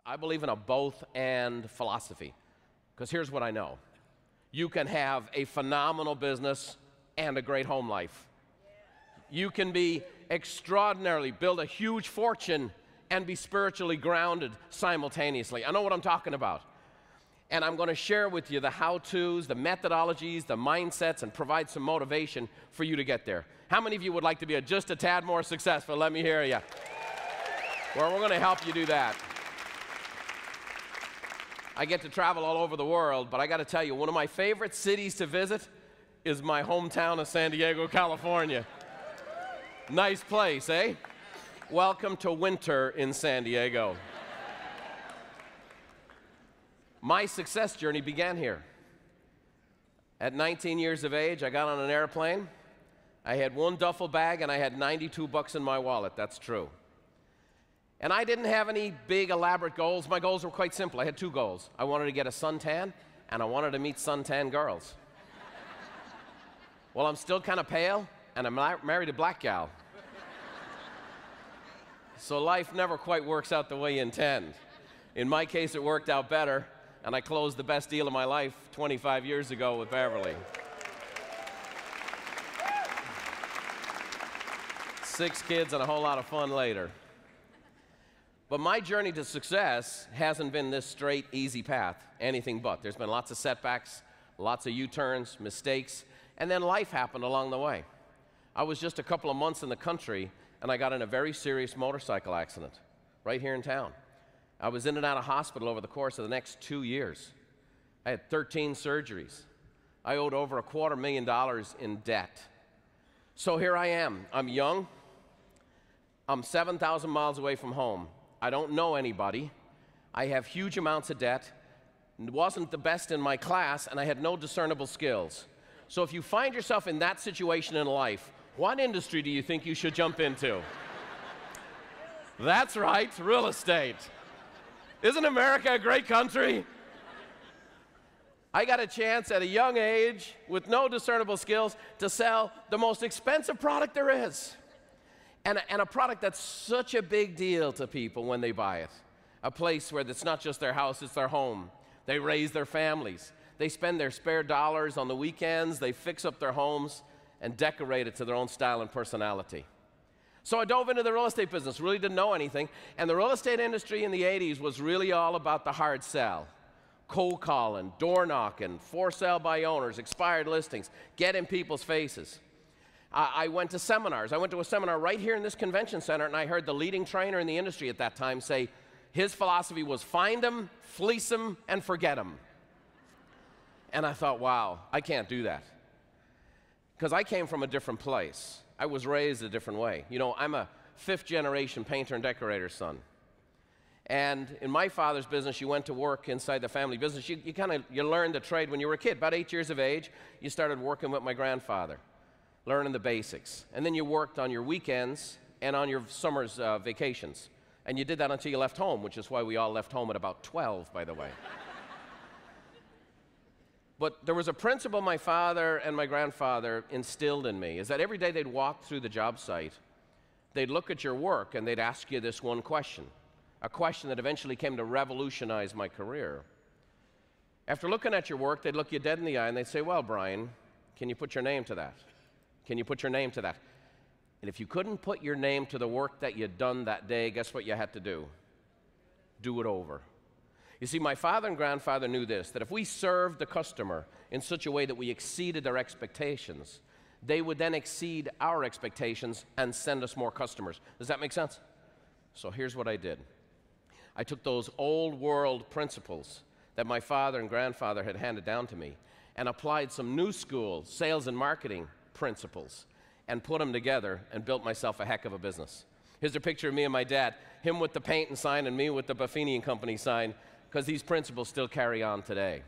I believe in a both-and philosophy, because here's what I know. You can have a phenomenal business and a great home life. You can be extraordinarily, build a huge fortune, and be spiritually grounded simultaneously. I know what I'm talking about. And I'm going to share with you the how-tos, the methodologies, the mindsets, and provide some motivation for you to get there. How many of you would like to be just a tad more successful? Let me hear you. Well, we're going to help you do that. I get to travel all over the world, but I got to tell you, one of my favorite cities to visit is my hometown of San Diego, California. Nice place, eh? Welcome to winter in San Diego. My success journey began here. At 19 years of age, I got on an airplane. I had one duffel bag and I had 92 bucks in my wallet. That's true. And I didn't have any big elaborate goals. My goals were quite simple. I had two goals. I wanted to get a suntan and I wanted to meet suntan girls. Well, I'm still kind of pale and I'm married a black gal. So life never quite works out the way you intend. In my case, it worked out better, and I closed the best deal of my life 25 years ago with Beverly. 6 kids and a whole lot of fun later. But my journey to success hasn't been this straight, easy path, anything but. There's been lots of setbacks, lots of U-turns, mistakes, and then life happened along the way. I was just a couple of months in the country, and I got in a very serious motorcycle accident right here in town. I was in and out of hospital over the course of the next 2 years. I had 13 surgeries. I owed over $250,000 in debt. So here I am. I'm young. I'm 7,000 miles away from home. I don't know anybody. I have huge amounts of debt. Wasn't the best in my class, and I had no discernible skills. So if you find yourself in that situation in life, what industry do you think you should jump into? That's right, real estate. Isn't America a great country? I got a chance at a young age with no discernible skills to sell the most expensive product there is. And a product that's such a big deal to people when they buy it. A place where it's not just their house, it's their home. They raise their families. They spend their spare dollars on the weekends. They fix up their homes and decorate it to their own style and personality. So I dove into the real estate business, really didn't know anything, and the real estate industry in the 80s was really all about the hard sell. Cold calling, door knocking, for sale by owners, expired listings, get in people's faces. I went to seminars. I went to a seminar right here in this convention center, and I heard the leading trainer in the industry at that time say his philosophy was find them, fleece them, and forget them. And I thought, wow, I can't do that. Because I came from a different place. I was raised a different way. You know, I'm a 5th-generation painter and decorator's son. And in my father's business, you went to work inside the family business. You learned the trade when you were a kid. About 8 years of age, you started working with my grandfather, learning the basics. And then you worked on your weekends and on your summer's vacations. And you did that until you left home, which is why we all left home at about 12, by the way. But there was a principle my father and my grandfather instilled in me, is that every day they'd walk through the job site, they'd look at your work and they'd ask you this one question, a question that eventually came to revolutionize my career. After looking at your work, they'd look you dead in the eye and they'd say, well, Brian, can you put your name to that? Can you put your name to that? And if you couldn't put your name to the work that you'd done that day, guess what you had to do? Do it over. You see, my father and grandfather knew this, that if we served the customer in such a way that we exceeded their expectations, they would then exceed our expectations and send us more customers. Does that make sense? So here's what I did. I took those old world principles that my father and grandfather had handed down to me and applied some new school sales and marketing principles and put them together and built myself a heck of a business. Here's a picture of me and my dad, him with the paint and sign and me with the Buffini and Company sign, because these principles still carry on today.